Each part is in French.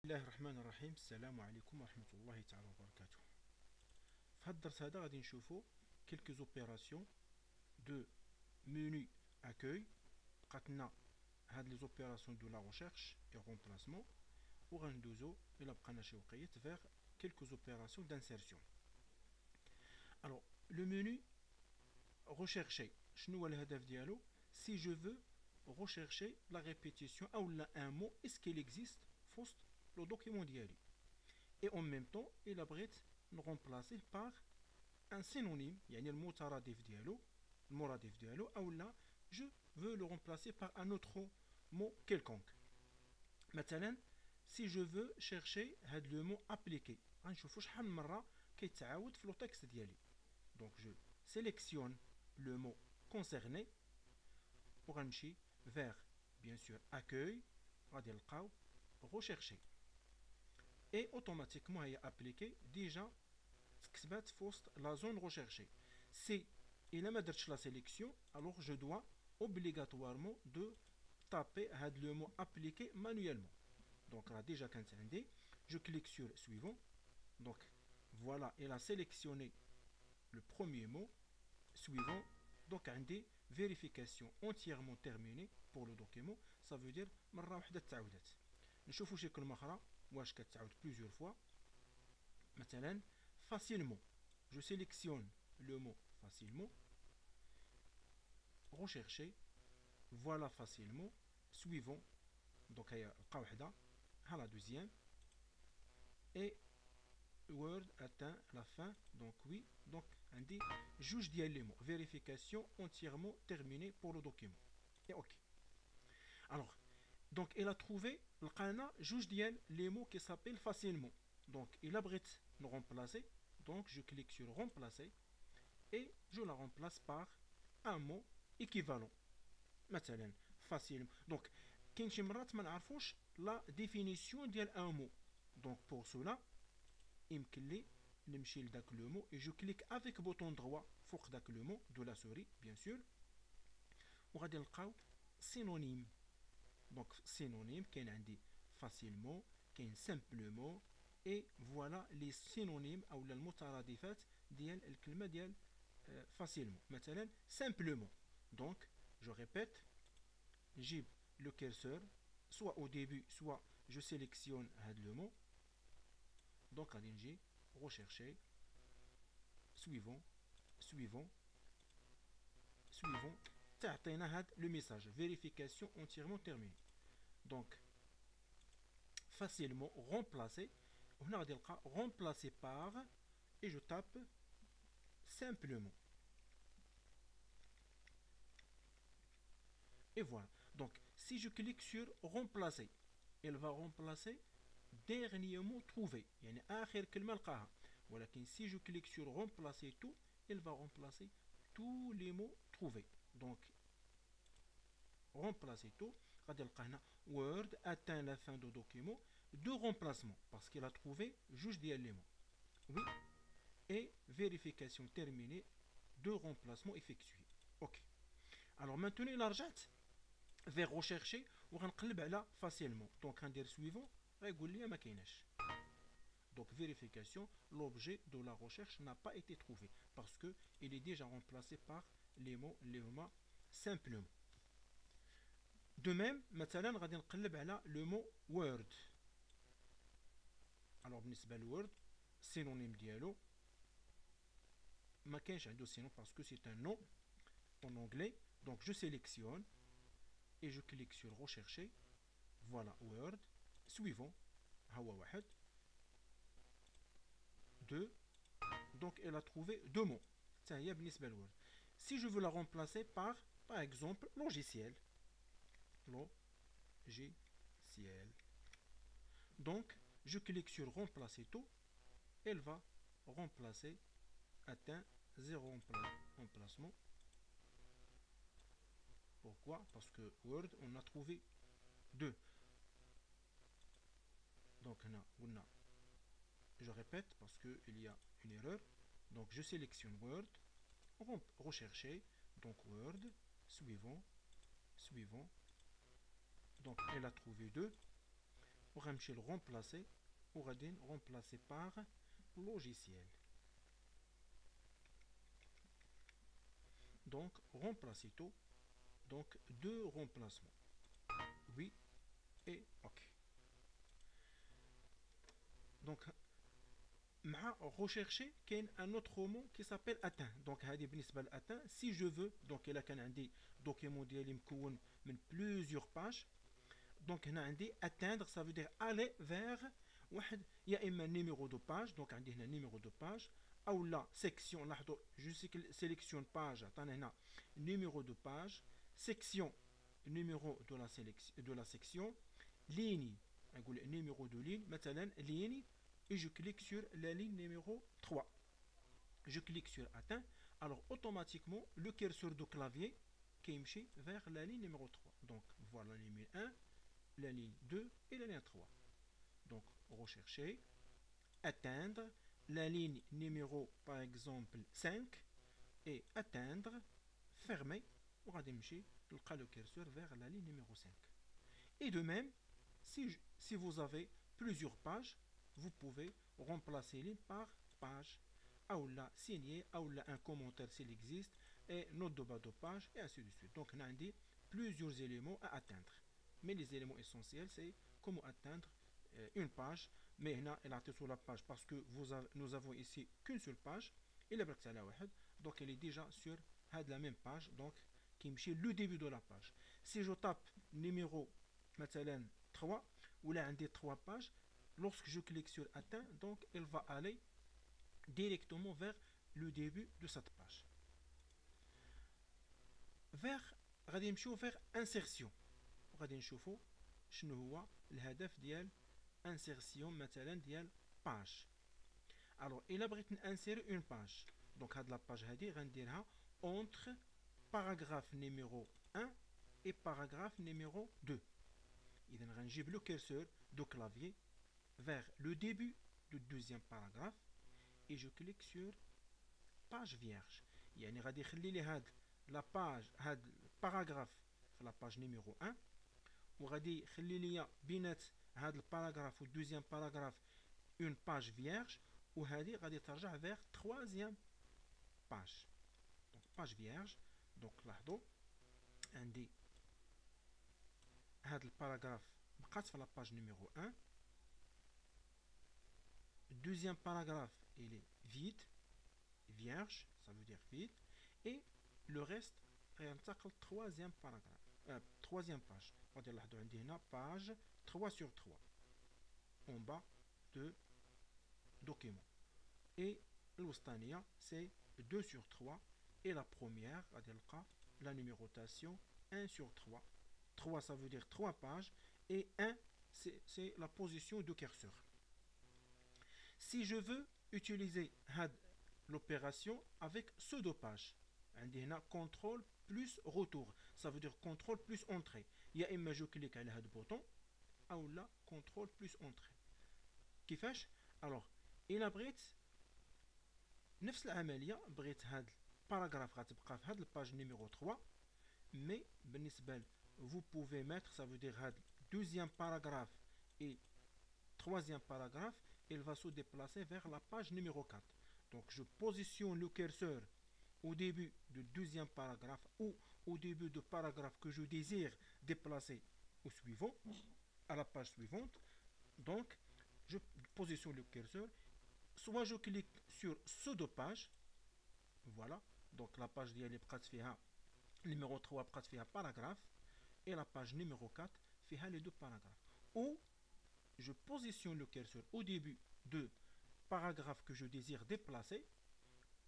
الله الرحمن الرحيم. السلام عليكم ورحمة الله تعالى وبركاته. في هذا الدرس هذا غادي نشوفو quelques opérations de menu accueil. بقاتنا هاد les opérations de la recherche et remplacement وغندوزو إلا بقانا شي وقيت vers quelques opérations d'insertion. Alors le menu rechercher شنو هو الهدف ديالو؟ si je veux rechercher la répétition ou un mot, est-ce qu'il existe فوسط le document ديالي. Et en même temps il abrait nous remplacer par un synonyme, يعني المترادف ديالو المرادف ديالو، او لا je veux le remplacer par un autre mot quelconque. مثلا si je veux chercher هاد le mot appliqué غنشوفو شحال من مره كيتعاود في لو تكست ديالي. donc je sélectionne le mot concerné وغنمشي vers bien sûr accueil غادي نلقاو rechercher et automatiquement هي appliqué déjà تكتبات في وسط la zone recherchée. si إلا ما درتش la sélection alors je dois obligatoirement de taper هاد le mot appliqué manuellement. donc là déjà كانت عندي je clique sur suivant. donc voilà, il a sélectionné le premier mot suivant. donc عندي vérification entièrement terminée pour le document. ça veut dire مرة واحدة تعاودت. نشوفوا شي كلمة أخرى واش كتعاود plusieurs fois. مثلا facilement, je sélectionne le mot facilement, rechercher, voilà facilement, suivant. donc هي لقى وحده ها la deuxième et Word atteint la fin. donc oui, donc عندي جوج ديال les mots vérification entièrement terminée pour le document et ok. alors donc il a trouvé لقانا جوج ديال les mots qui s'appellent facilement. donc il a بغيت nous remplacer, donc je clique sur remplacer et je la remplace par un mot équivalent. مثلا facilement. donc كاين شي مرات ما نعرفوش la définition ديال un mot. donc pour cela يمكن لي نمشي لداك لو مو et je clique avec bouton droit فوق داك لو مو de la souris bien sûr وغادي نلقاو synonyme. donc synonyme كاين عندي facilement كاين simplement et voilà les synonymes او المترادفات ديال الكلمه ديال facilement. مثلا simplement. donc je répète, جيب le curseur soit au début soit je sélectionne هاد le mot. donc غادي نجي rechercher suivant suivant suivant تعطينا هاد le message vérification entièrement terminée. donc facilement remplacer وهنا غادي نلقى remplacer par et je tape simplement et voilà. donc si je clique sur remplacer elle va remplacer dernier mot trouvé يعني آخر كلمة لقاها. ولكن si je clique sur remplacer tout elle va remplacer tous les mots trouvés. donc remplacer tout غادي نلقى هنا Word atteint la fin du document de remplacement parce qu'il a trouvé جوج ديال les mots. oui et vérification terminée de remplacement effectué. ok. alors maintenant il a رجعت vers rechercher وغنقلب على facilement. donc غندير suivant غيقول لي ما كايناش. donc vérification, l'objet de la recherche n'a pas été trouvé parce que il est déjà remplacé par les mots simplement. de même مثلا غادي نقلب على le mot word. alors بالنسبه للword synonyme ديالو ما كاينش عنده sinon parce que c'est un nom en anglais. donc je sélectionne et je clique sur rechercher. voilà word suivant ها هو واحد 2. donc elle a trouvé deux mots. ça y est بالنسبه للword. si je veux la remplacer par exemple logiciel logiciel. donc je clique sur remplacer tout, elle va remplacer atteint 0 emplacement. pourquoi? parce que Word on a trouvé 2. donc là, je répète parce qu'il y a une erreur. donc je sélectionne Word, rechercher, donc Word, suivant, suivant. donc elle a trouvé 2. وغنمشي le remplacer وغادي remplacer par logiciel. Donc remplacer tout, donc deux remplacements, oui et ok. Donc مع rechercher كاين un autre mot qui s'appelle atteint. donc هذه بالنسبه لاتteint. si je veux donc الا كان عندي دوكيمون ديالي مكون من plusieurs pages, donc هنا عندي atteindre ça veut dire aller vers واحد يا اما numéro de page, donc عندي هنا numéro de page او لا section. لاحظوا جو sélectionne page, عطانا هنا numéro de page, section numéro de la section, ligne نقول numéro de ligne مثلا ligne, et je clique sur la ligne numéro 3. Je clique sur atteint, alors automatiquement le curseur de clavier qui est vers la ligne numéro 3. Donc voilà la ligne 1, la ligne 2 et la ligne 3. Donc rechercher, atteindre la ligne numéro par exemple 5 et atteindre, fermer, on va le curseur vers la ligne numéro 5. Et de même, si vous avez plusieurs pages, vous pouvez remplacer ligne par page, ou la signer, ou la un commentaire s'il existe, et note de bas de page, et ainsi de suite. Donc, on a plusieurs éléments à atteindre. Mais les éléments essentiels, c'est comment atteindre une page. Mais là, elle a été sur la page parce que nous avons ici qu'une seule page. Donc, elle est déjà sur la même page. Donc, qui est le début de la page. Si je tape numéro 3, ou là, un des 3 pages, lorsque je clique sur atteint, donc elle va aller directement vers le début de cette page. غادي نمشيو vers insertion. غادي نشوفوا شنو هو الهدف ديال insertion مثلا ديال page. alors الا بغيت نانسير une page, donc هاد la page هادي غنديرها entre paragraphe numéro 1 et paragraphe numéro 2. إذا غنجيب le curseur de clavier vers le début du deuxième paragraphe et je clique sur page vierge. يعني غادي يخلي لي هاد لا باج هاد الباراغراف في لا باج نيميرو 1 وغادي يخلي لي بينات هاد الباراغراف والدوزيام باراغراف اون باج فيرج وهادي غادي ترجع فيغ تخوازيام باج. دونك باج فيرج. دونك لاحظوا عندي هاد الباراغراف بقات في لا باج نيميرو 1. Deuxième paragraphe, il est vide, vierge, ça veut dire vide, et le reste est un troisième paragraphe, troisième page. On va dire page 3 sur 3, en bas de document. Et l'ostania, c'est 2 sur 3, et la première, on va dire la numérotation 1 sur 3. 3, ça veut dire 3 pages, et 1, c'est la position du curseur. Si je veux utiliser l'opération avec pseudo-page, contrôle plus retour, ça veut dire contrôle plus entrée. Il y a image je clique sur le bouton, ou là, contrôle plus entrée. Qui fait? Alors, il a brית نفس العملية بغيت هاد الباراغراف غتبقى في هاد الباج numéro 3, mais بالنسبة vous pouvez mettre, ça veut dire هاد deuxième paragraphe et troisième paragraphe, il va se déplacer vers la page numéro 4. Donc je positionne le curseur au début du deuxième paragraphe ou au début du paragraphe que je désire déplacer au suivant, à la page suivante. Donc je positionne le curseur, soit je clique sur pseudo-page, voilà, donc la page numéro 3 fait un paragraphe et la page numéro 4 fait les deux paragraphes. Ou je positionne le curseur au début de paragraphe que je désire déplacer,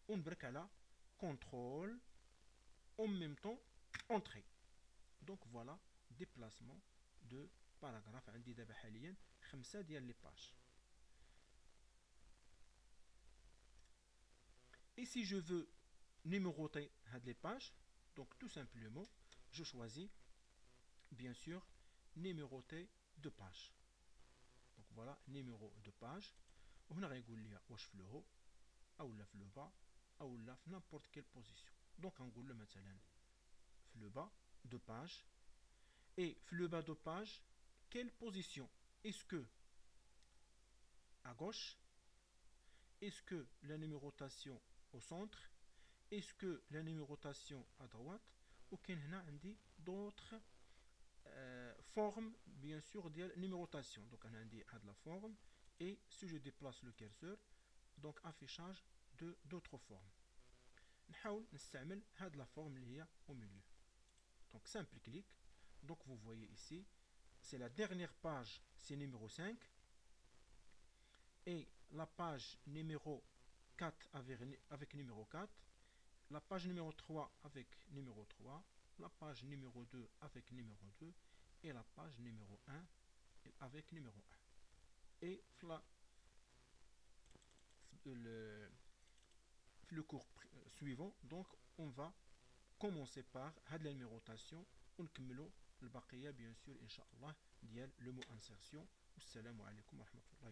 on break à la contrôle, en même temps entrée. Donc voilà, déplacement de paragraphe. عندي دابا حاليا 5 ديال les pages. Et si je veux numéroter les pages, donc tout simplement, je choisis bien sûr numéroter de page. Donc voilà, numéro de page. On a واش في le haut ou là في le bas ou là في n'importe quelle position. Donc on va مثلا في le bas de page et في le bas de page quelle position. est-ce que à gauche, est-ce que la numérotation au centre, est-ce que la numérotation à droite, ou qu'il y a d'autres formes, bien sûr, de numérotation. Donc, on a dit à de la forme, et si je déplace le curseur, donc affichage de d'autres formes. نحاول نستعمل هاد la forme اللي هي au milieu. Donc, simple clic. Donc, vous voyez ici, c'est la dernière page, c'est numéro 5. Et la page numéro 4 avec numéro 4, la page numéro 3 avec numéro 3, la page numéro 2 avec numéro 2 et la page numéro 1 avec numéro 1. Et le cours suivant, donc on va commencer par la numérotation ونكملوا البقية bien sûr إن شاء الله ديال le mot insertion. والسلام عليكم ورحمة الله